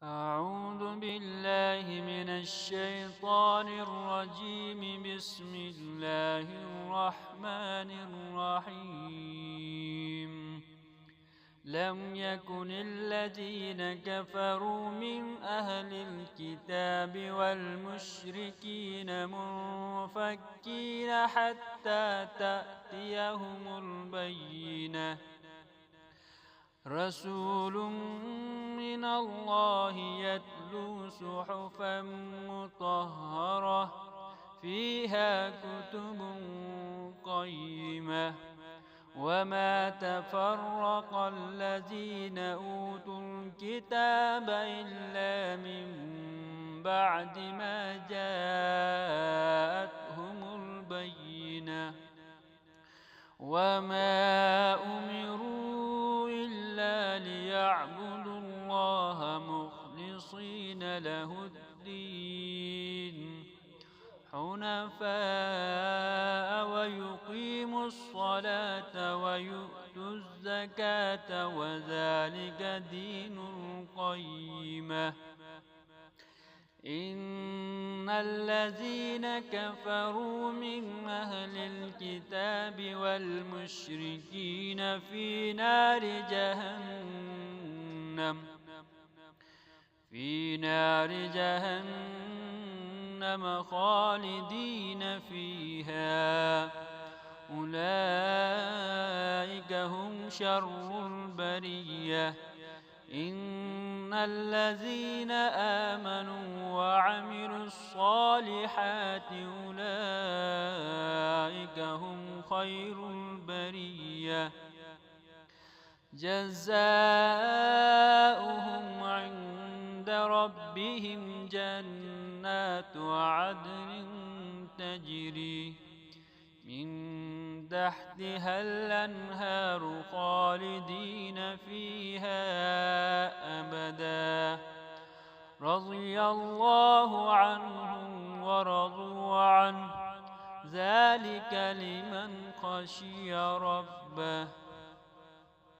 أعوذ بالله من الشيطان الرجيم. بسم الله الرحمن الرحيم. لم يكن الذين كفروا من أهل الكتاب والمشركين منفكين حتى تأتيهم البينة. رسول من الله يتلو صحفا مطهرة فيها كتب قيمة. وما تفرق الذين أوتوا الكتاب إلا من بعد ما جاءتهم البينة. وما أمروا إلا ليعبدوا الله مخلصين له الدين حنفاء ويقيموا الصلاة ويؤتوا الزكاة وذلك دين القيمة. إن الذين كفروا من أهل الكتاب والمشركين في نار جهنم خالدين فيها. أولئك هم شر البرية. إن الذين آمنوا وعملوا الصالحات أولئك هم خير البرية. جزاؤهم عند ربهم جنات عدن تجري من تحتها الأنهار خالدين فيها أبدا. رضي الله عنهم ورضوا عنه ذلك لمن خشي ربه.